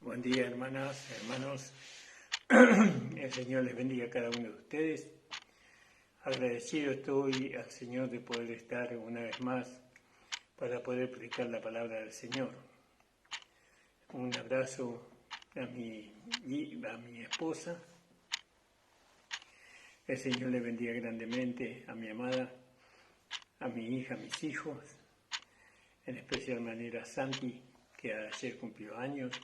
Buen día, hermanas, hermanos. El Señor les bendiga a cada uno de ustedes. Agradecido estoy al Señor de poder estar una vez más para poder predicar la palabra del Señor. Un abrazo a mi esposa. El Señor les bendiga grandemente a mi amada, a mi hija, a mis hijos, en especial manera a Santi, que ayer cumplió años.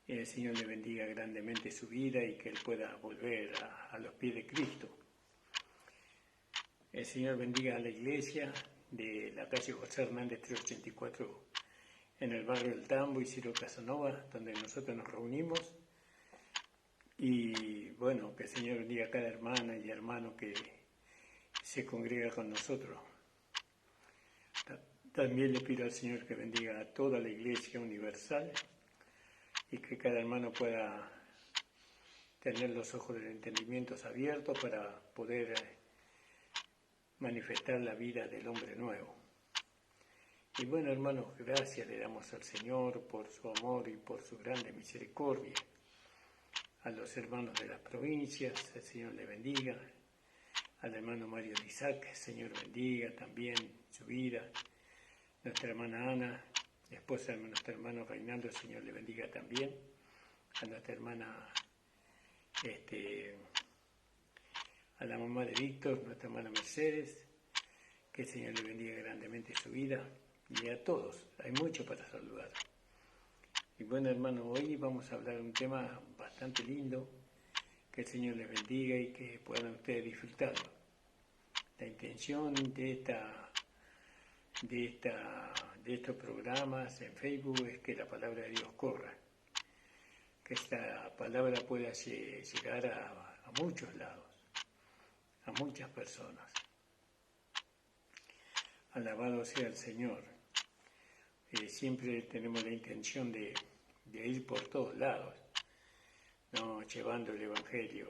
El Señor le bendiga grandemente su vida y que él pueda volver a los pies de Cristo. El Señor bendiga a la iglesia de la calle José Hernández 384 en el barrio del Tambo y Ciro Casanova, donde nosotros nos reunimos. Y bueno, que el Señor bendiga a cada hermana y hermano que se congrega con nosotros. También le pido al Señor que bendiga a toda la iglesia universal y que cada hermano pueda tener los ojos del entendimiento abiertos para poder manifestar la vida del hombre nuevo. Y bueno, hermanos, gracias le damos al Señor por su amor y por su grande misericordia. A los hermanos de las provincias, el Señor le bendiga. Al hermano Mario de Isaac, el Señor bendiga también su vida. Nuestra hermana Ana, esposa de nuestro hermano Reinaldo, el Señor le bendiga también. A nuestra hermana, a la mamá de Víctor, nuestra hermana Mercedes, que el Señor le bendiga grandemente su vida. Y a todos, hay mucho para saludar. Y bueno, hermano, hoy vamos a hablar de un tema bastante lindo, que el Señor les bendiga y que puedan ustedes disfrutarlo. La intención de estos programas en Facebook es que la palabra de Dios corra, que esta palabra pueda llegar a muchos lados, a muchas personas. Alabado sea el Señor. Siempre tenemos la intención de ir por todos lados, ¿no? Llevando el Evangelio.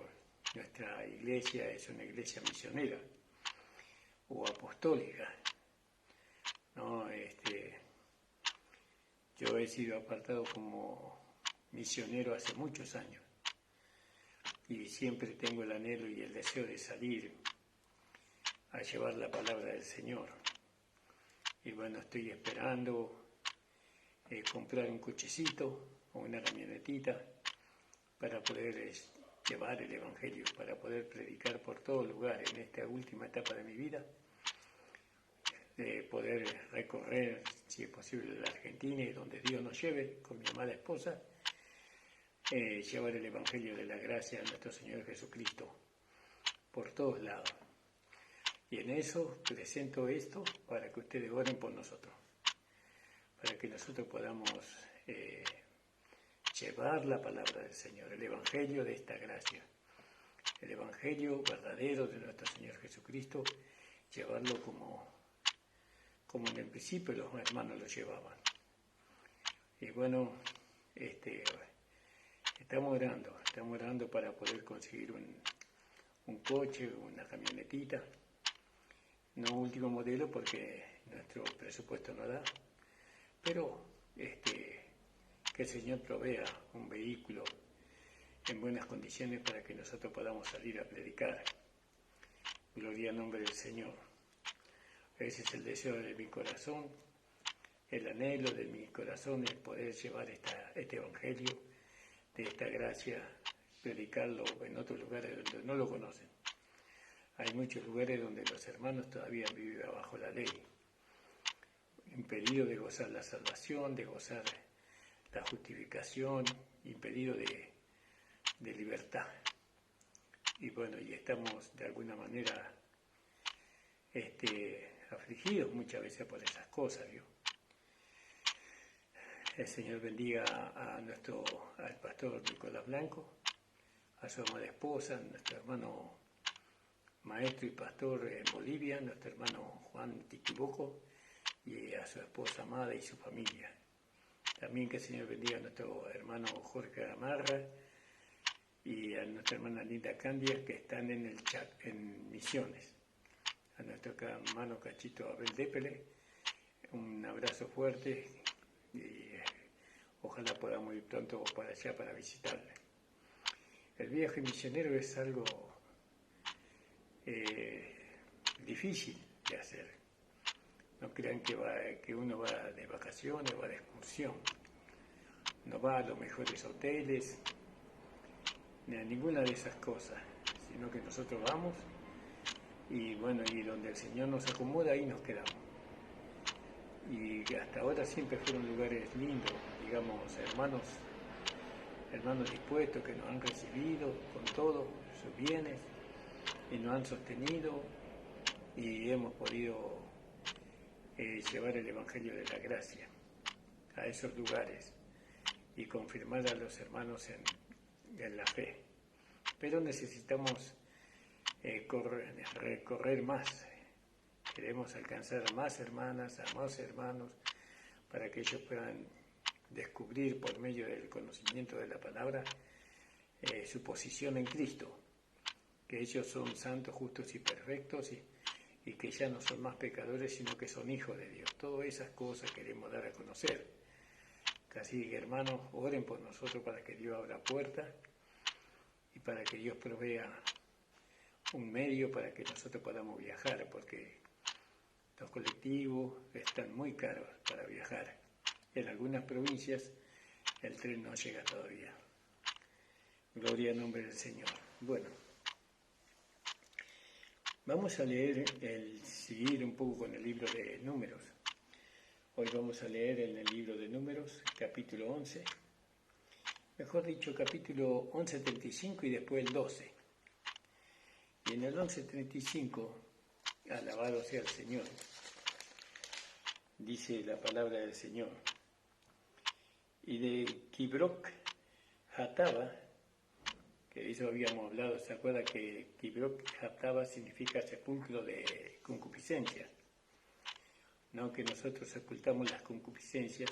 Nuestra iglesia es una iglesia misionera o apostólica, ¿no? Yo he sido apartado como misionero hace muchos años y siempre tengo el anhelo y el deseo de salir a llevar la palabra del Señor. Y bueno, estoy esperando comprar un cochecito o una camionetita para poder llevar el Evangelio, para poder predicar por todo lugar en esta última etapa de mi vida, de poder recorrer, si es posible, la Argentina y donde Dios nos lleve con mi amada esposa, llevar el Evangelio de la gracia de nuestro Señor Jesucristo por todos lados. Y en eso presento esto para que ustedes oren por nosotros, para que nosotros podamos llevar la palabra del Señor, el Evangelio de esta gracia, el Evangelio verdadero de nuestro Señor Jesucristo, llevarlo como en el principio los hermanos lo llevaban. Y bueno, estamos orando para poder conseguir un coche, una camionetita, no último modelo porque nuestro presupuesto no da, pero que el Señor provea un vehículo en buenas condiciones para que nosotros podamos salir a predicar. Gloria al nombre del Señor. Ese es el deseo de mi corazón, el anhelo de mi corazón es poder llevar este Evangelio de esta gracia, predicarlo en otros lugares donde no lo conocen. Hay muchos lugares donde los hermanos todavía viven bajo la ley, impedido de gozar la salvación, de gozar la justificación, impedido de libertad. Y bueno, y estamos de alguna manera afligidos muchas veces por esas cosas, ¿vio? El Señor bendiga al pastor Nicolás Blanco, a su amada esposa, a nuestro hermano maestro y pastor en Bolivia, nuestro hermano Juan Tiquiboco, y a su esposa amada y su familia. También que el Señor bendiga a nuestro hermano Jorge Gamarra y a nuestra hermana Linda Candia, que están en el chat, en Misiones. A nuestro hermano Cachito Abel Dépele, un abrazo fuerte y ojalá podamos ir pronto para allá para visitarle. El viaje misionero es algo difícil de hacer. No crean que uno va de vacaciones, va de excursión. No va a los mejores hoteles, ni a ninguna de esas cosas, sino que nosotros vamos y bueno, y donde el Señor nos acomoda, ahí nos quedamos. Y hasta ahora siempre fueron lugares lindos, digamos, hermanos dispuestos que nos han recibido con todos sus bienes y nos han sostenido y hemos podido llevar el Evangelio de la Gracia a esos lugares y confirmar a los hermanos en la fe. Pero necesitamos recorrer más. Queremos alcanzar a más hermanas, a más hermanos, para que ellos puedan descubrir por medio del conocimiento de la palabra su posición en Cristo, que ellos son santos, justos y perfectos y que ya no son más pecadores, sino que son hijos de Dios. Todas esas cosas queremos dar a conocer. Así que, hermanos, oren por nosotros para que Dios abra puertas y para que Dios provea un medio para que nosotros podamos viajar, porque los colectivos están muy caros para viajar. En algunas provincias el tren no llega todavía. Gloria al nombre del Señor. Bueno, vamos a seguir un poco con el libro de Números. Hoy vamos a leer en el libro de Números, capítulo 11, mejor dicho, capítulo 11:35 y después el 12. Y en el 11:35, alabado sea el Señor, dice la palabra del Señor. Y de Kibroc Hataba, que de eso habíamos hablado, ¿se acuerda que Kibroc Hataba significa sepulcro de concupiscencia? No que nosotros sepultamos las concupiscencias,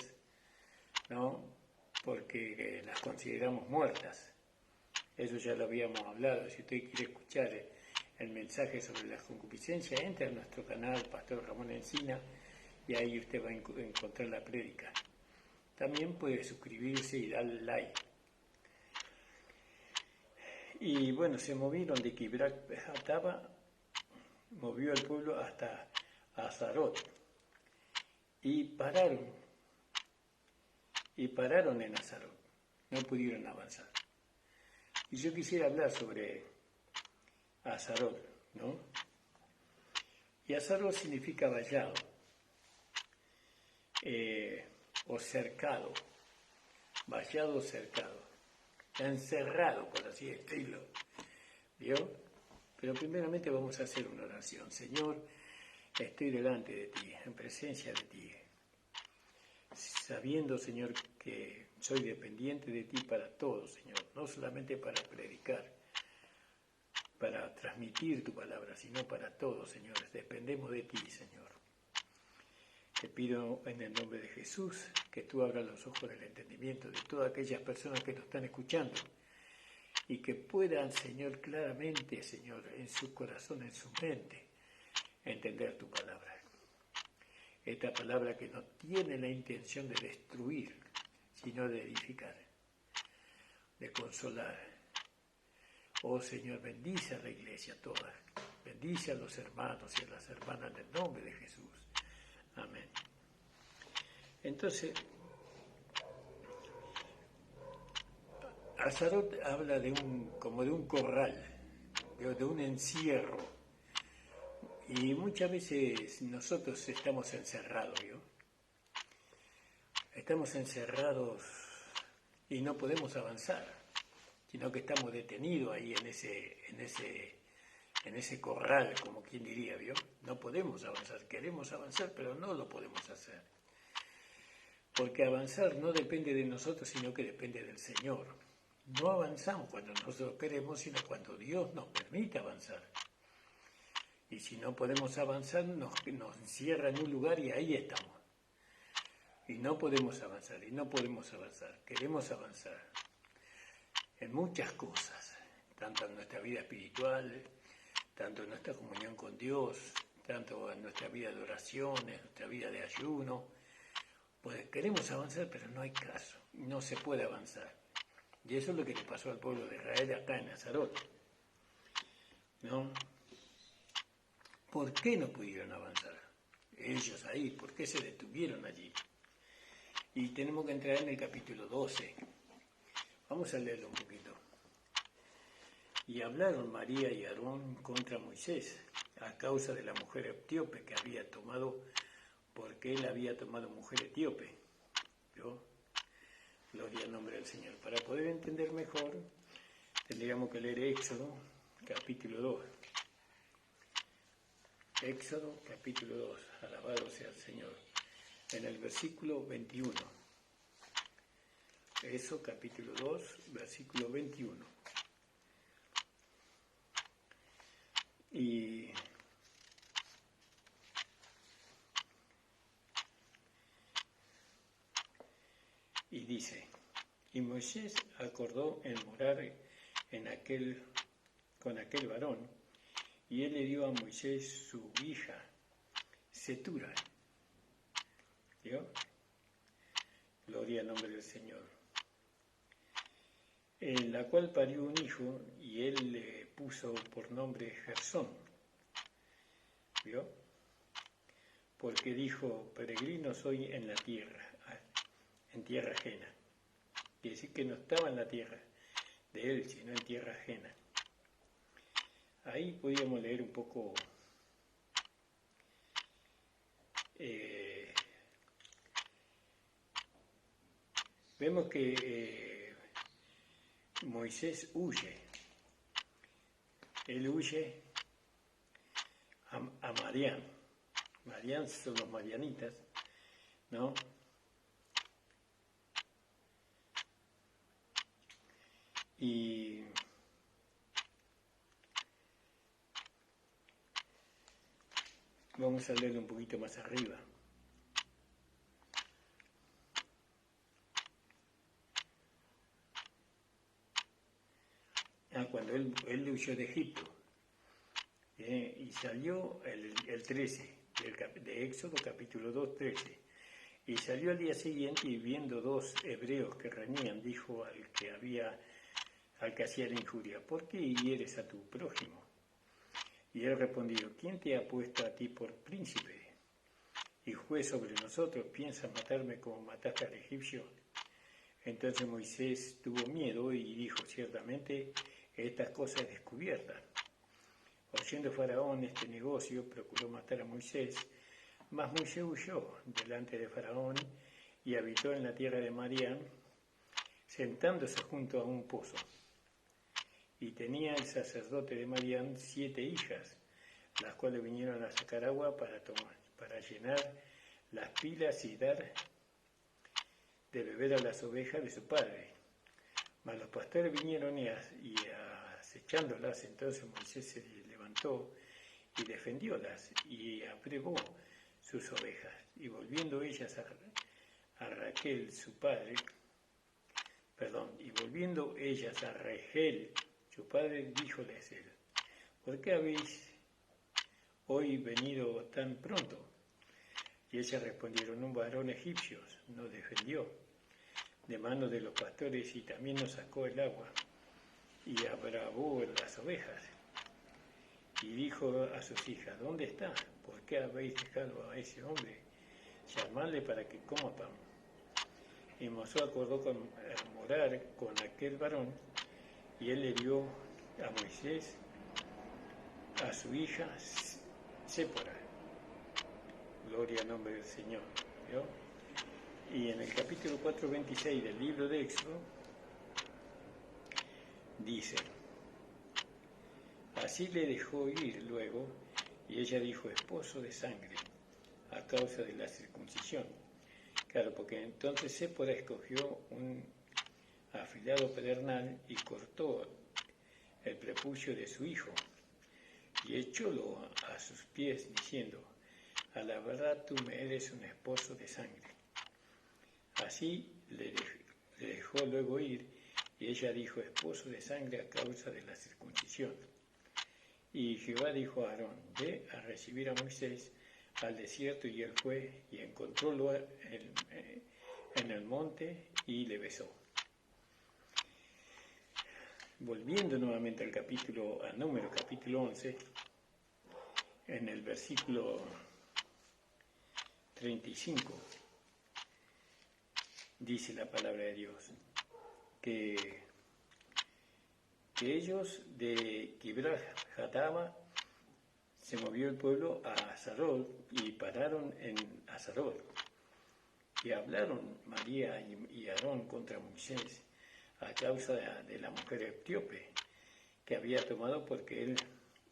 no, porque las consideramos muertas. Eso ya lo habíamos hablado. Si usted quiere escuchar el mensaje sobre las concupiscencias, entre a nuestro canal Pastor Ramón Encina y ahí usted va a encontrar la prédica. También puede suscribirse y darle like. Y bueno, se movieron de Kibroc Hataba, movió al pueblo hasta Azarot y pararon en Azarot, no pudieron avanzar. Y yo quisiera hablar sobre Azarot, ¿no? Y Azarot significa vallado, o cercado, vallado o cercado, encerrado, por así decirlo, ¿vio? Pero primeramente vamos a hacer una oración. Señor, estoy delante de ti, en presencia de ti, sabiendo, Señor, que soy dependiente de ti para todo, Señor, no solamente para predicar, para transmitir tu palabra, sino para todo, Señor. Dependemos de ti, Señor. Te pido en el nombre de Jesús que tú abras los ojos del entendimiento de todas aquellas personas que nos están escuchando y que puedan, Señor, claramente, Señor, en su corazón, en su mente, entender tu palabra. Esta palabra que no tiene la intención de destruir, sino de edificar, de consolar. Oh Señor, bendice a la iglesia toda, bendice a los hermanos y a las hermanas en el nombre de Jesús. Amén. Entonces, Azarot habla como de un corral, de un encierro. Y muchas veces nosotros estamos encerrados, ¿vio? Estamos encerrados y no podemos avanzar, sino que estamos detenidos ahí en ese corral, como quien diría, ¿vio? No podemos avanzar, queremos avanzar, pero no lo podemos hacer. Porque avanzar no depende de nosotros, sino que depende del Señor. No avanzamos cuando nosotros queremos, sino cuando Dios nos permite avanzar. Y si no podemos avanzar, nos encierra en un lugar y ahí estamos. Y no podemos avanzar, Queremos avanzar en muchas cosas, tanto en nuestra vida espiritual, tanto en nuestra comunión con Dios, tanto en nuestra vida de oración, en nuestra vida de ayuno, Pues queremos avanzar, pero no hay caso, no se puede avanzar. Y eso es lo que le pasó al pueblo de Israel acá en Azarot, ¿no? ¿Por qué no pudieron avanzar? Ellos ahí, ¿por qué se detuvieron allí? Y tenemos que entrar en el capítulo 12. Vamos a leerlo un poquito. Y hablaron María y Aarón contra Moisés a causa de la mujer etíope que había tomado, porque él había tomado mujer etíope. ¿Vio? Gloria al nombre del Señor. Para poder entender mejor, tendríamos que leer Éxodo, capítulo 2. Éxodo, capítulo 2. Alabado sea el Señor. En el versículo 21. Eso, capítulo 2, versículo 21. Y dice, y Moisés acordó en morar con aquel varón, y él le dio a Moisés su hija, Setura. ¿Vio? Gloria al nombre del Señor. En la cual parió un hijo, y él le puso por nombre Gersón. ¿Vio? Porque dijo, peregrino soy en la tierra, en tierra ajena. Quiere decir que no estaba en la tierra de él, sino en tierra ajena. Ahí podíamos leer un poco vemos que Moisés huye. Él huye a Madián. Madián son los madianitas, ¿no? Y vamos a leerlo un poquito más arriba. Cuando él huyó de Egipto, y salió el 13, de Éxodo capítulo 2, 13. Y salió al día siguiente y viendo dos hebreos que reñían, dijo al que hacía la injuria, ¿por qué hieres a tu prójimo? Y él respondió, ¿quién te ha puesto a ti por príncipe y juez sobre nosotros? ¿Piensas matarme como mataste al egipcio? Entonces Moisés tuvo miedo y dijo, ciertamente estas cosas descubiertas. Oyendo Faraón este negocio, procuró matar a Moisés, mas Moisés huyó delante de Faraón y habitó en la tierra de Madián, sentándose junto a un pozo. Y tenía el sacerdote de Madián 7 hijas, las cuales vinieron a sacar agua para llenar las pilas y dar de beber a las ovejas de su padre. Mas los pastores vinieron y acechándolas, entonces Moisés se levantó y defendiólas y abrevó sus ovejas. Y volviendo ellas a Raquel, su padre, su padre, díjoles él, ¿por qué habéis hoy venido tan pronto? Y ellas respondieron, un varón egipcio nos defendió de mano de los pastores y también nos sacó el agua y abravó las ovejas. Y dijo a sus hijas, ¿dónde está? ¿Por qué habéis dejado a ese hombre? Llamadle para que coma pan. Y Moisés acordó con morar con aquel varón, y él le dio a Moisés a su hija Séfora. Gloria al nombre del Señor. ¿Vio? Y en el capítulo 4:26 del libro de Éxodo dice, así le dejó ir luego, y ella dijo, esposo de sangre, a causa de la circuncisión. Claro, porque entonces Séfora escogió un afilado pedernal y cortó el prepucio de su hijo, y echólo a sus pies, diciendo, a la verdad tú me eres un esposo de sangre. Así le dejó luego ir, y ella dijo, esposo de sangre a causa de la circuncisión. Y Jehová dijo a Aarón, ve a recibir a Moisés al desierto y él fue y encontrólo en el monte y le besó. Volviendo nuevamente a Números capítulo 11, en el versículo 35, dice la palabra de Dios, que ellos de Kibrat Hatava se movió el pueblo a Hazarot y pararon en Hazarot. Y hablaron María y Aarón contra Moisés a causa de la mujer etíope que había tomado, porque él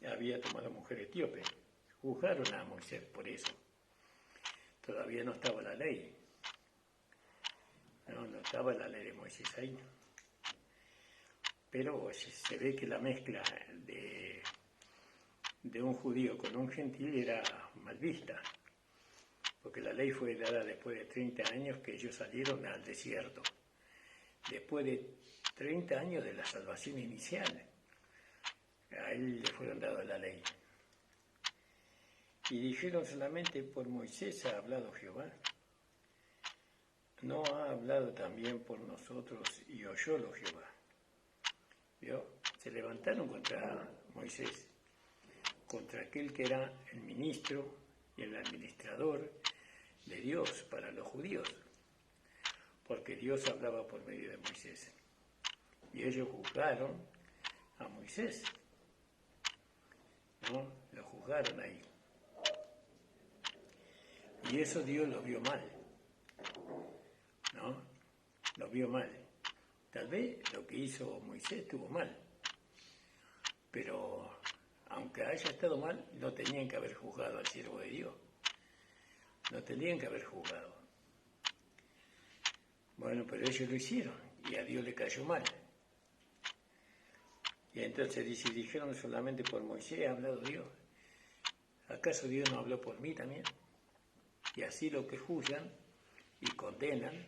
había tomado mujer etíope. Juzgaron a Moisés por eso. Todavía no estaba la ley. No estaba la ley de Moisés ahí. Pero se ve que la mezcla de un judío con un gentil era mal vista, porque la ley fue dada después de 30 años que ellos salieron al desierto, después de 30 años de la salvación inicial. A él le fueron dados la ley. Y dijeron solamente: por Moisés ha hablado Jehová. ¿No ha hablado también por nosotros y oyólo Jehová? ¿Vio? Se levantaron contra Moisés, contra aquel que era el ministro y el administrador de Dios para los judíos, porque Dios hablaba por medio de Moisés. Y ellos juzgaron a Moisés, ¿no? Lo juzgaron ahí. Y eso Dios lo vio mal, ¿no? Lo vio mal. Tal vez lo que hizo Moisés estuvo mal, pero aunque haya estado mal, no tenían que haber juzgado al siervo de Dios. No tenían que haber juzgado. Bueno, pero ellos lo hicieron y a Dios le cayó mal. Y entonces dijeron solamente por Moisés ha hablado Dios. ¿Acaso Dios no habló por mí también? Y así lo que juzgan y condenan,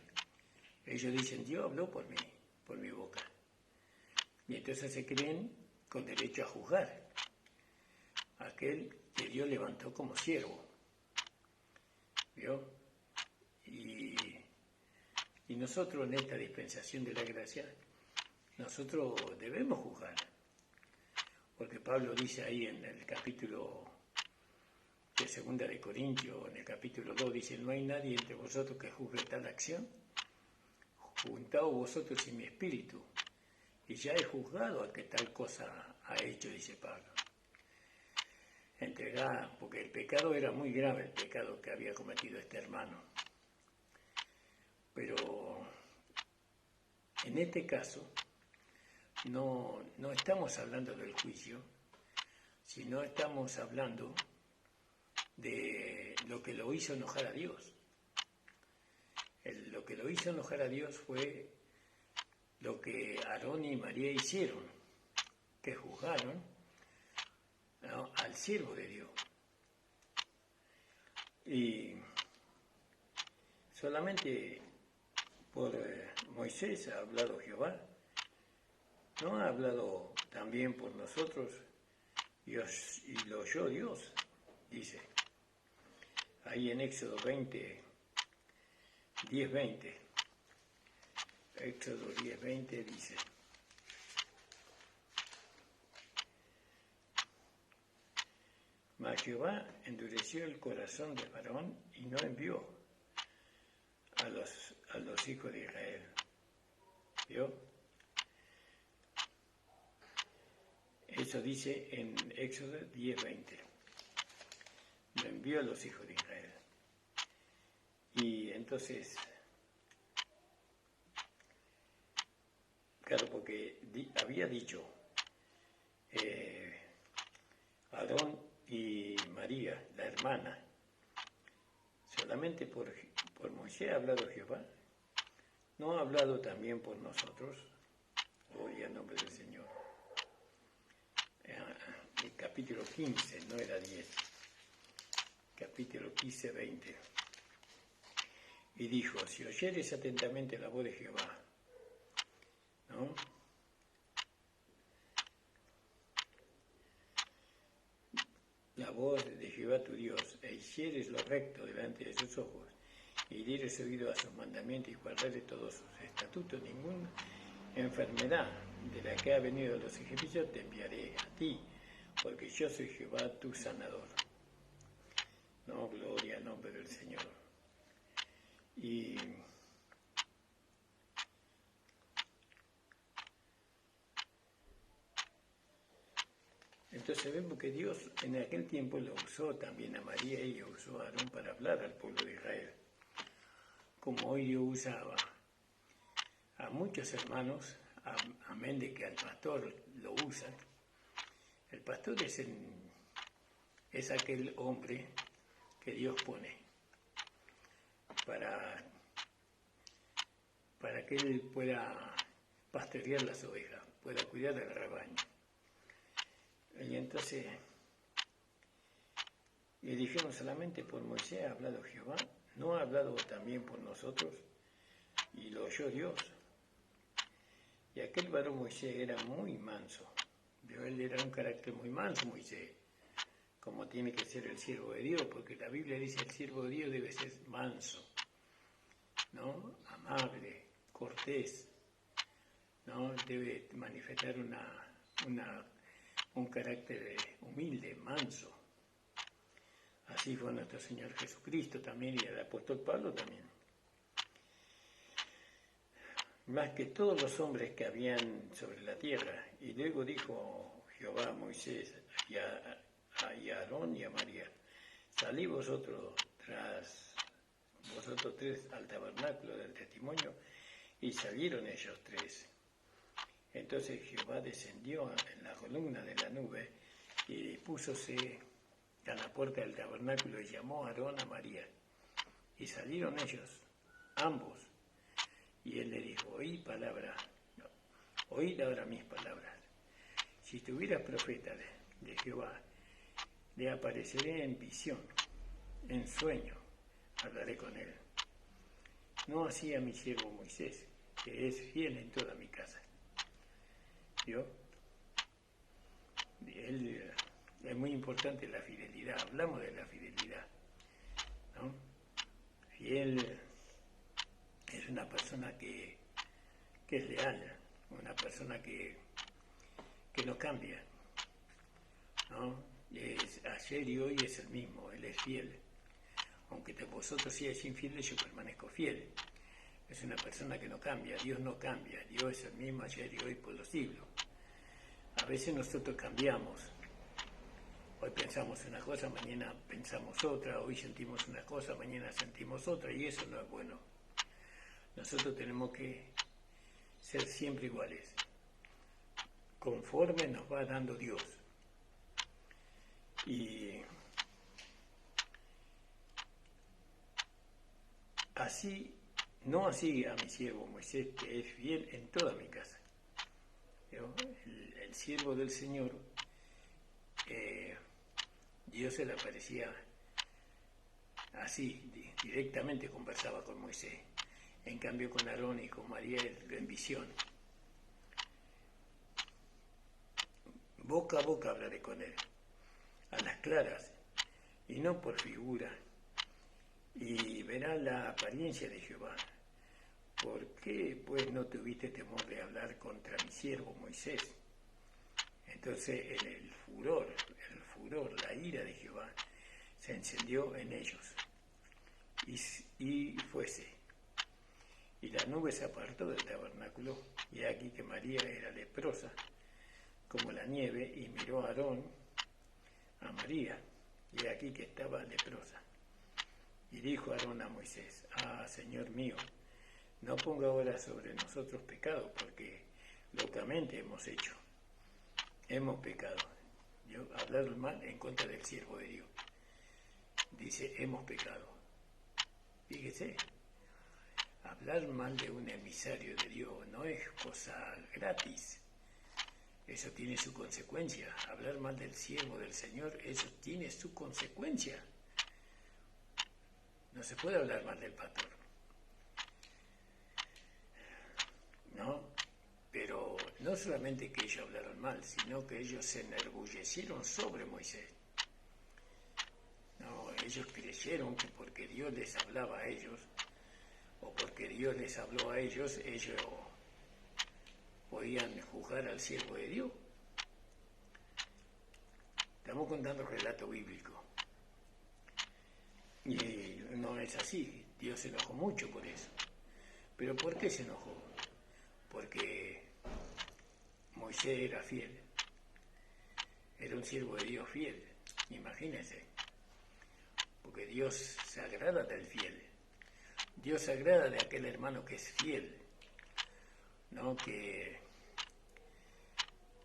ellos dicen: Dios habló por mí, por mi boca. Y entonces se creen con derecho a juzgar a aquel que Dios levantó como siervo. ¿Vio? Y nosotros en esta dispensación de la gracia, nosotros debemos juzgar. Porque Pablo dice ahí en el capítulo de 2 de Corintios, en el capítulo 2, dice: no hay nadie entre vosotros que juzgue tal acción. Juntaos vosotros y mi espíritu, y ya he juzgado a que tal cosa ha hecho, dice Pablo. Porque el pecado era muy grave, el pecado que había cometido este hermano. Pero en este caso no estamos hablando del juicio, sino estamos hablando de lo que lo hizo enojar a Dios. Lo que lo hizo enojar a Dios fue lo que Aarón y María hicieron, que juzgaron, ¿no?, al siervo de Dios. Y solamente por Moisés ha hablado Jehová, ¿no ha hablado también por nosotros y lo oyó Dios? Dice ahí en Éxodo 20, 10-20. Éxodo 10:20 dice: mas Jehová endureció el corazón de Faraón y no envió a los hijos de Israel. ¿Vio? Eso dice en Éxodo 10:20. No envió a los hijos de Israel. Y entonces, claro, porque había dicho Aarón y María, la hermana, solamente por Moisés ha hablado Jehová, ¿no ha hablado también por nosotros? Gloria al nombre del Señor. El capítulo 15, no era 10, capítulo 15, 20. Y dijo: si oyeres atentamente la voz de Jehová, ¿no?, la voz de Jehová tu Dios, e hicieres lo recto delante de sus ojos, y dieres oído a sus mandamientos y guardares todos sus estatutos, ninguna enfermedad de la que ha venido los egipcios te enviaré a ti, porque yo soy Jehová tu sanador. No, gloria al nombre del Señor. Y entonces vemos que Dios en aquel tiempo lo usó también a María y usó a Aarón para hablar al pueblo de Israel. Como hoy Dios usaba a muchos hermanos, amén de que al pastor lo usan. El pastor es aquel hombre que Dios pone para que él pueda pastorear las ovejas, pueda cuidar del rebaño. Y entonces, y dijimos solamente por Moisés ha hablado Jehová, no ha hablado también por nosotros, y lo oyó Dios. Y aquel varón Moisés era muy manso, él era un carácter muy manso Moisés, como tiene que ser el siervo de Dios, porque la Biblia dice el siervo de Dios debe ser manso, ¿no? Amable, cortés, ¿no? Debe manifestar un carácter humilde, manso. Así fue nuestro Señor Jesucristo también y el apóstol Pablo también. Más que todos los hombres que habían sobre la tierra. Y luego dijo Jehová a Moisés y a Aarón y a María, salid vosotros tres al tabernáculo del testimonio, y salieron ellos tres. Entonces Jehová descendió en la columna de la nube y púsose a la puerta del tabernáculo y llamó a Aarón a María. Y salieron ellos, ambos, y él le dijo, oíd ahora mis palabras. Si tuvieras profeta de Jehová, le apareceré en visión, en sueño, hablaré con él. No así a mi siervo Moisés, que es fiel en toda mi casa. ¿Vio? Es muy importante la fidelidad, hablamos de la fidelidad, ¿no? Fiel es una persona que es leal, una persona que no cambia, ¿no? Ayer y hoy es el mismo, él es fiel. Aunque vosotros seáis infieles, yo permanezco fiel. Es una persona que no cambia, Dios no cambia, Dios es el mismo ayer y hoy por los siglos. A veces nosotros cambiamos, hoy pensamos una cosa, mañana pensamos otra, hoy sentimos una cosa, mañana sentimos otra, y eso no es bueno. Nosotros tenemos que ser siempre iguales, conforme nos va dando Dios. Y así, no así a mi siervo Moisés, que es fiel en toda mi casa. El siervo del Señor, Dios se le aparecía así, directamente conversaba con Moisés. En cambio con Aarón y con María en visión. Boca a boca hablaré con él, a las claras, y no por figura. Y verá la apariencia de Jehová. ¿Por qué pues no tuviste temor de hablar contra mi siervo Moisés? Entonces el furor, la ira de Jehová se encendió en ellos. Y fuese. Y la nube se apartó del tabernáculo, y aquí que María era leprosa, como la nieve, y miró a Aarón, a María, y aquí que estaba leprosa. Y dijo Aarón a Moisés, Señor mío, no ponga ahora sobre nosotros pecado, porque locamente hemos pecado. Hablar mal en contra del siervo de Dios. Dice, hemos pecado. Fíjese, hablar mal de un emisario de Dios no es cosa gratis. Eso tiene su consecuencia. Hablar mal del siervo del Señor, eso tiene su consecuencia. No se puede hablar mal del pastor. ¿No? Pero no solamente que ellos hablaron mal, sino que ellos se enorgullecieron sobre Moisés. ellos creyeron que porque Dios les hablaba a ellos, o porque Dios les habló a ellos podían juzgar al siervo de Dios. Estamos contando relato bíblico. Y no es así. Dios se enojó mucho por eso. ¿Pero por qué se enojó? Porque Moisés era fiel. Era un siervo de Dios fiel. Imagínense. Porque Dios se agrada del fiel. Dios se agrada de aquel hermano que es fiel. ¿No? Que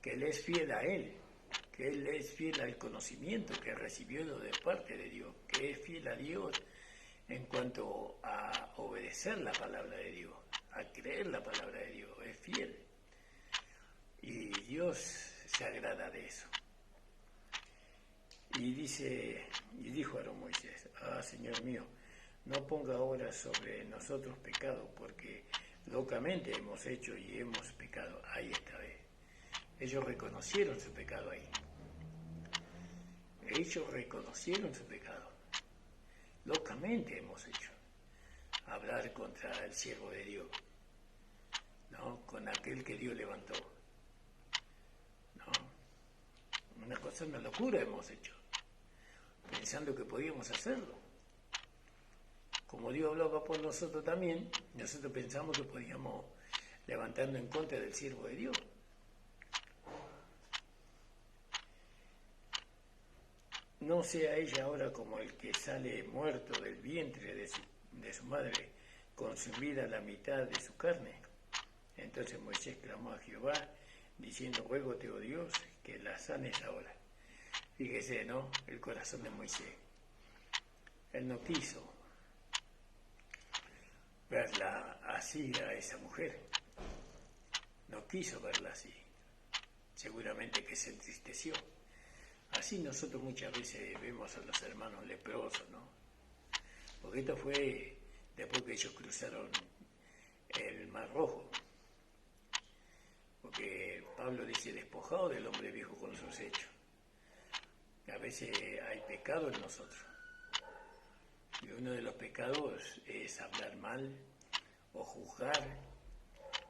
Él es fiel a Él. Que Él es fiel al conocimiento que recibió de parte de Dios. Que es fiel a Dios en cuanto a obedecer la palabra de Dios, a creer la palabra de Dios, es fiel. Y Dios se agrada de eso. Y dijo a Moisés, Señor mío, no ponga ahora sobre nosotros pecado, porque locamente hemos hecho y hemos pecado. Ahí esta vez. Ellos reconocieron su pecado ahí. Ellos reconocieron su pecado. Locamente hemos hecho hablar contra el siervo de Dios, ¿no? Con aquel que Dios levantó, ¿no? Una locura hemos hecho, pensando que podíamos hacerlo. Como Dios hablaba por nosotros también, nosotros pensamos que podíamos levantarnos en contra del siervo de Dios. No sea ella ahora como el que sale muerto del vientre de su madre, consumida la mitad de su carne. Entonces Moisés clamó a Jehová, diciendo, ruégote, oh Dios, que la sanes ahora. Fíjese, ¿no? El corazón de Moisés. Él no quiso verla así a esa mujer. No quiso verla así. Seguramente que se entristeció. Así nosotros muchas veces vemos a los hermanos leprosos, ¿no? Porque esto fue después que ellos cruzaron el Mar Rojo. Porque Pablo dice, despojado del hombre viejo con sus hechos. A veces hay pecado en nosotros. Y uno de los pecados es hablar mal o juzgar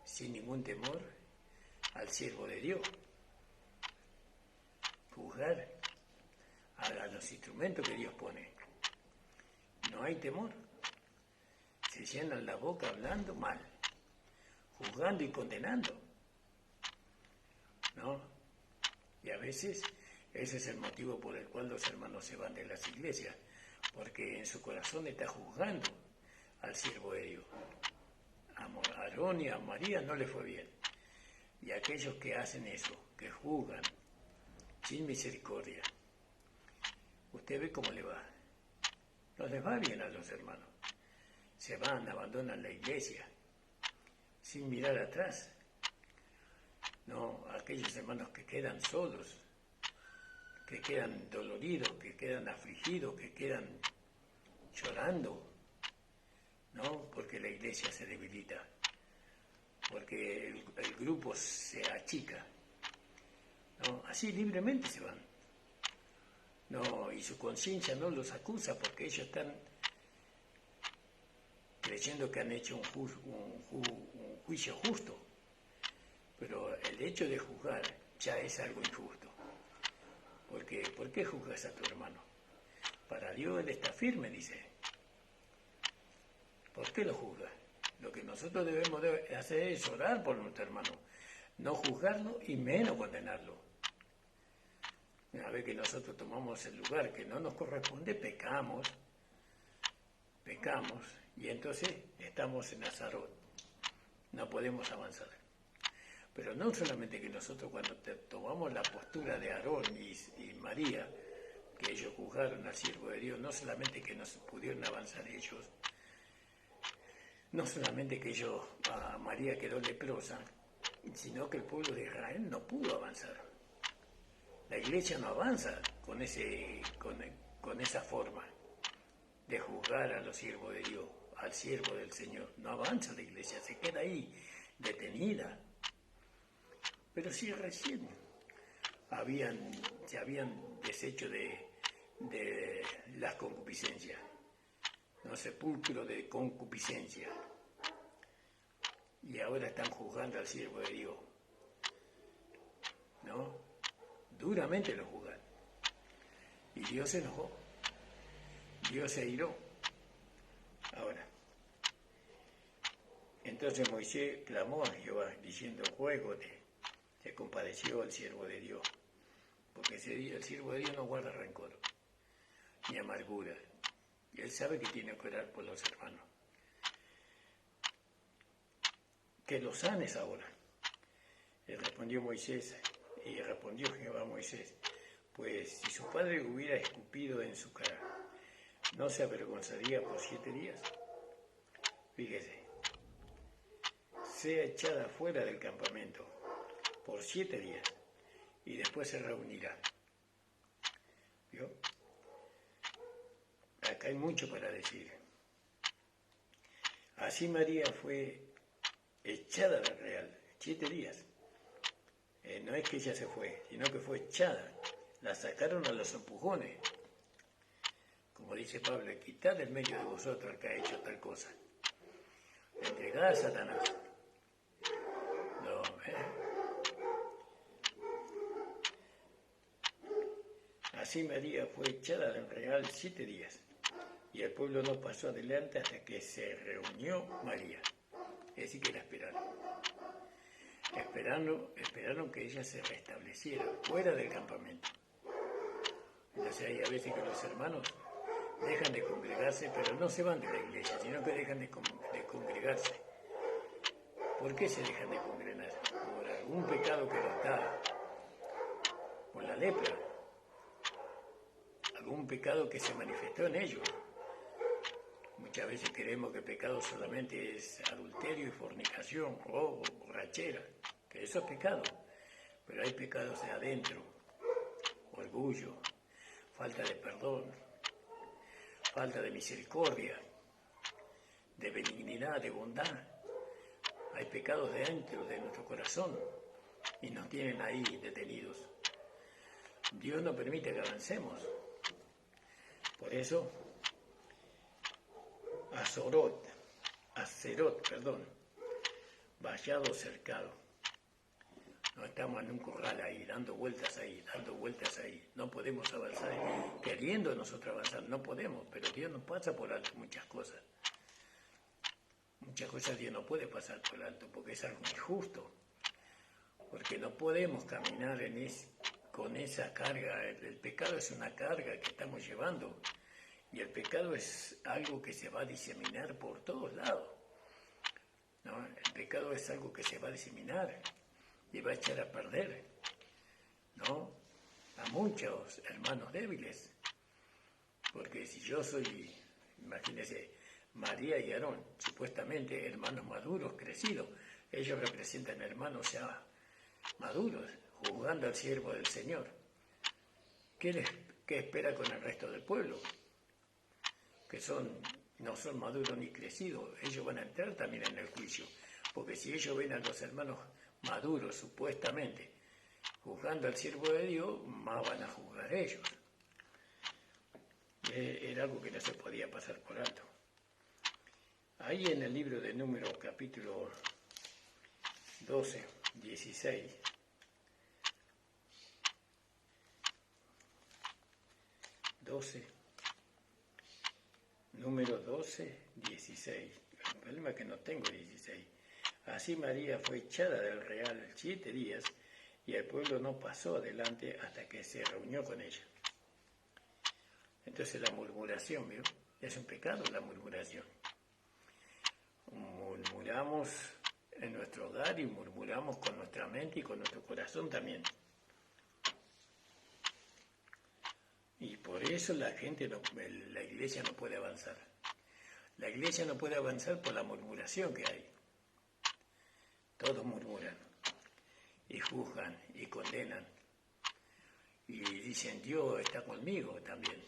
sin ningún temor al siervo de Dios. Juzgar a los instrumentos que Dios pone. No hay temor. Se llenan la boca hablando mal, juzgando y condenando, ¿no? Y a veces ese es el motivo por el cual los hermanos se van de las iglesias, porque en su corazón está juzgando al siervo de Dios. A Aarón y a María no le fue bien. Y aquellos que hacen eso, que juzgan sin misericordia, usted ve cómo le va. No les va bien a los hermanos. Se van, abandonan la iglesia, sin mirar atrás. No, aquellos hermanos que quedan solos, que quedan doloridos, que quedan afligidos, que quedan llorando, ¿no? Porque la iglesia se debilita, porque el grupo se achica, ¿no? Así libremente se van. No, y su conciencia no los acusa porque ellos están creyendo que han hecho un juicio justo. Pero el hecho de juzgar ya es algo injusto. Porque, ¿por qué juzgas a tu hermano? Para Dios él está firme, dice. ¿Por qué lo juzgas? Lo que nosotros debemos hacer es orar por nuestro hermano, no juzgarlo y menos condenarlo. Una vez que nosotros tomamos el lugar que no nos corresponde, pecamos, y entonces estamos en Azarot, no podemos avanzar. Pero no solamente que nosotros cuando tomamos la postura de Aarón y María, que ellos juzgaron al siervo de Dios, no solamente que no pudieron avanzar ellos, no solamente que María quedó leprosa, sino que el pueblo de Israel no pudo avanzar. La iglesia no avanza con esa forma de juzgar a los siervos de Dios, al siervo del Señor. No avanza la iglesia, se queda ahí, detenida. Pero si recién se habían deshecho de de las concupiscencias, no sepulcro de concupiscencia. Y ahora están juzgando al siervo de Dios, ¿no? Duramente lo juzgan. Y Dios se enojó, Dios se airó. Ahora, entonces Moisés clamó a Jehová, diciendo, ruégote. Se compadeció al siervo de Dios, porque ese día el siervo de Dios no guarda rencor, ni amargura. Y él sabe que tiene que orar por los hermanos. Que los sanes ahora. Le respondió Moisés, y respondió Jehová a Moisés, pues si su padre hubiera escupido en su cara, ¿no se avergonzaría por 7 días? Fíjese, sea echada fuera del campamento por 7 días, y después se reunirá. ¿Vio? Acá hay mucho para decir. Así María fue echada del real, 7 días. No es que ella se fue, sino que fue echada. La sacaron a los empujones. Como dice Pablo, quitad del medio de vosotros al que ha hecho tal cosa. Entregada a Satanás. No, Así María fue echada del real 7 días, y el pueblo no pasó adelante hasta que se reunió María. Es decir, que la esperaron que ella se restableciera fuera del campamento. Entonces hay a veces que los hermanos dejan de congregarse, pero no se van de la iglesia, sino que dejan de congregarse. ¿Por qué se dejan de congregar? Por algún pecado que los da, por la lepra, algún pecado que se manifestó en ellos. Muchas veces creemos que pecado solamente es adulterio y fornicación, robo, borrachera, que eso es pecado, pero hay pecados de adentro, orgullo, falta de perdón, falta de misericordia, de benignidad, de bondad. Hay pecados de dentro de nuestro corazón y nos tienen ahí detenidos. Dios no permite que avancemos. Por eso, vallado cercado. No estamos en un corral ahí, dando vueltas ahí. No podemos avanzar. Queriendo nosotros avanzar, no podemos, pero Dios nos pasa por alto muchas cosas. Muchas cosas Dios no puede pasar por alto porque es algo injusto. Porque no podemos caminar con esa carga. El pecado es una carga que estamos llevando. Y el pecado es algo que se va a diseminar por todos lados. ¿No? El pecado es algo que se va a diseminar y va a echar a perder, ¿no? A muchos hermanos débiles. Porque si yo soy, imagínense, María y Aarón, supuestamente hermanos maduros, crecidos, ellos representan hermanos ya maduros, juzgando al siervo del Señor. ¿Qué espera con el resto del pueblo? Que no son maduros ni crecidos, ellos van a entrar también en el juicio, porque si ellos ven a los hermanos maduros, supuestamente, juzgando al siervo de Dios, más van a juzgar ellos. Era algo que no se podía pasar por alto. Ahí en el libro de Números, capítulo 12, 16, Número 12, 16. El problema es que no tengo 16. Así María fue echada del real 7 días y el pueblo no pasó adelante hasta que se reunió con ella. Entonces la murmuración, ¿vio? Es un pecado la murmuración. Murmuramos en nuestro hogar y murmuramos con nuestra mente y con nuestro corazón también. Y por eso la iglesia no puede avanzar. La iglesia no puede avanzar por la murmuración que hay. Todos murmuran y juzgan y condenan. Y dicen, Dios está conmigo también.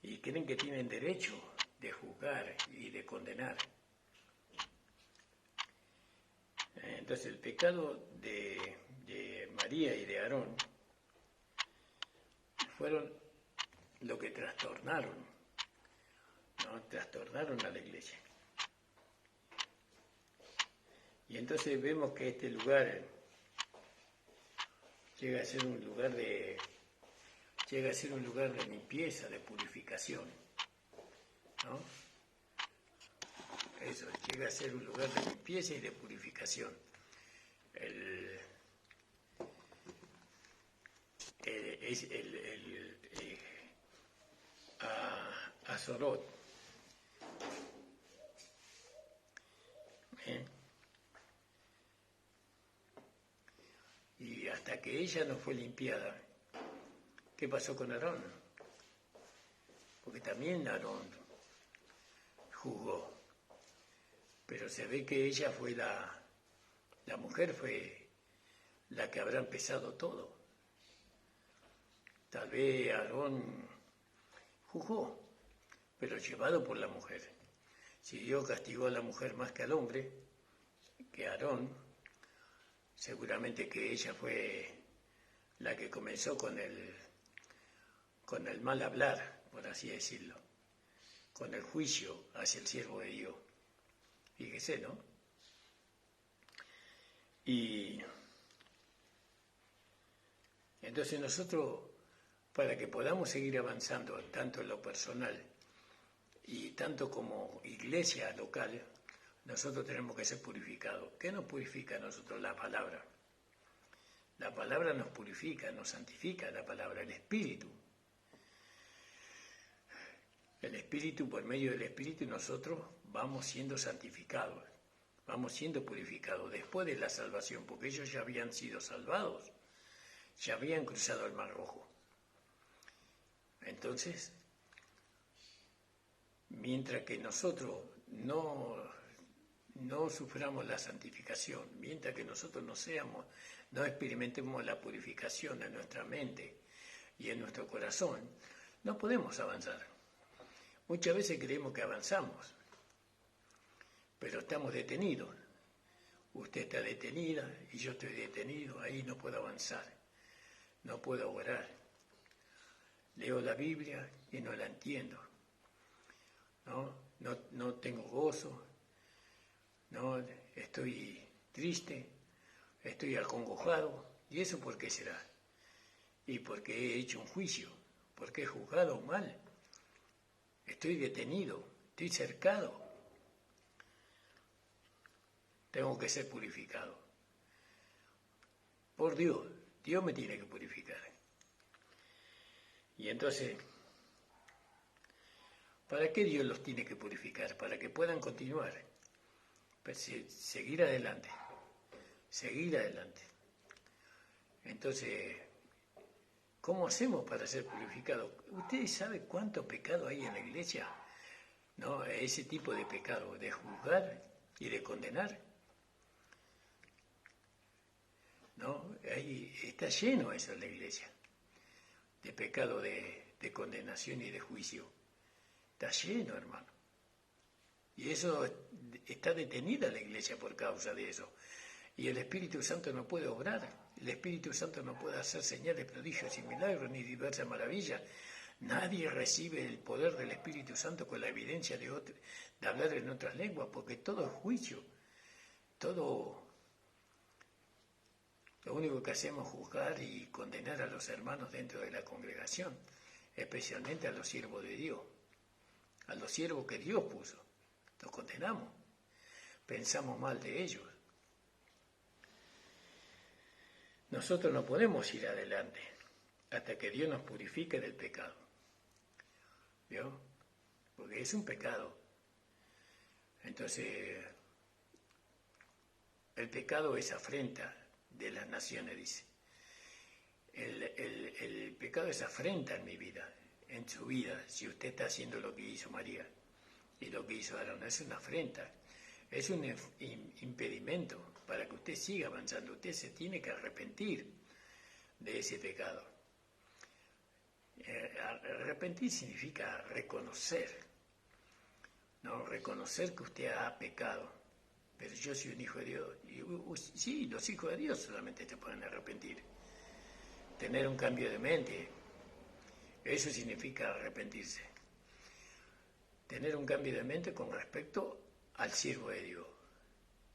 Y creen que tienen derecho de juzgar y de condenar. Entonces el pecado de María y de Aarón fueron lo que trastornaron, ¿no? Trastornaron a la iglesia. Y entonces vemos que este lugar llega a ser un lugar de limpieza, de purificación, ¿no? Eso, llega a ser un lugar de limpieza y de purificación. A Sorot. Y hasta que ella no fue limpiada, ¿qué pasó con Aarón? Porque también Aarón juzgó, pero se ve que ella fue la mujer fue la que habrá empezado todo. Tal vez Aarón juzgó, pero llevado por la mujer. Si Dios castigó a la mujer más que al hombre, que Aarón, seguramente que ella fue la que comenzó con el mal hablar, por así decirlo, con el juicio hacia el siervo de Dios. Fíjese, ¿no? Y entonces nosotros, para que podamos seguir avanzando tanto en lo personal y tanto como iglesia local, nosotros tenemos que ser purificados. ¿Qué nos purifica a nosotros? La palabra. La palabra nos purifica, nos santifica la palabra, el Espíritu. El Espíritu, por medio del Espíritu, nosotros vamos siendo santificados, vamos siendo purificados después de la salvación, porque ellos ya habían sido salvados, ya habían cruzado el Mar Rojo. Entonces, mientras que nosotros no suframos la santificación, mientras que nosotros no experimentemos la purificación en nuestra mente y en nuestro corazón, no podemos avanzar. Muchas veces creemos que avanzamos, pero estamos detenidos. Usted está detenida y yo estoy detenido, ahí no puedo avanzar, no puedo orar. Leo la Biblia y no la entiendo. No tengo gozo, no estoy triste, estoy acongojado. ¿Y eso por qué será? Y porque he hecho un juicio, porque he juzgado mal. Estoy detenido, estoy cercado. Tengo que ser purificado. Por Dios, Dios me tiene que purificar. Y entonces, ¿para qué Dios los tiene que purificar? Para que puedan continuar. Seguir adelante. Seguir adelante. Entonces, ¿cómo hacemos para ser purificados? ¿Ustedes saben cuánto pecado hay en la iglesia? ¿No? Ese tipo de pecado, de juzgar y de condenar. ¿No? Ahí está lleno eso en la iglesia, de pecado de condenación y de juicio. Está lleno, hermano. Y eso está detenida la iglesia por causa de eso. Y el Espíritu Santo no puede obrar. El Espíritu Santo no puede hacer señales, prodigios y milagros, ni diversas maravillas. Nadie recibe el poder del Espíritu Santo con la evidencia de hablar en otras lenguas, porque todo es juicio. Lo único que hacemos es juzgar y condenar a los hermanos dentro de la congregación, especialmente a los siervos de Dios, a los siervos que Dios puso. Los condenamos, pensamos mal de ellos. Nosotros no podemos ir adelante hasta que Dios nos purifique del pecado. ¿Vio? Porque es un pecado. Entonces, el pecado es afrenta de las naciones, dice. El pecado es afrenta en mi vida, en su vida, si usted está haciendo lo que hizo María y lo que hizo Aarón. Es una afrenta, es un impedimento para que usted siga avanzando. Usted se tiene que arrepentir de ese pecado. Arrepentir significa reconocer, ¿no? Reconocer que usted ha pecado. Pero yo soy un hijo de Dios. Y sí, los hijos de Dios solamente te pueden arrepentir. Tener un cambio de mente, Eso significa arrepentirse. Tener un cambio de mente con respecto al siervo de Dios.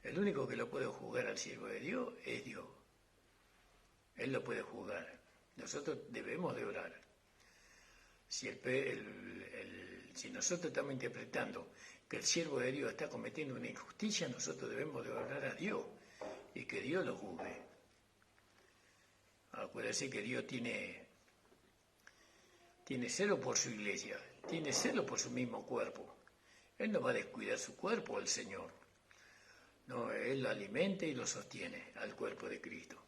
El único que lo puede juzgar al siervo de Dios es Dios. Él lo puede juzgar. Nosotros debemos de orar. Si nosotros estamos interpretando que el siervo de Dios está cometiendo una injusticia, nosotros debemos de orar a Dios y que Dios lo juzgue. Acuérdense que Dios tiene celo por su iglesia, tiene celo por su mismo cuerpo. Él no va a descuidar su cuerpo, el Señor. No, Él lo alimenta y lo sostiene al cuerpo de Cristo.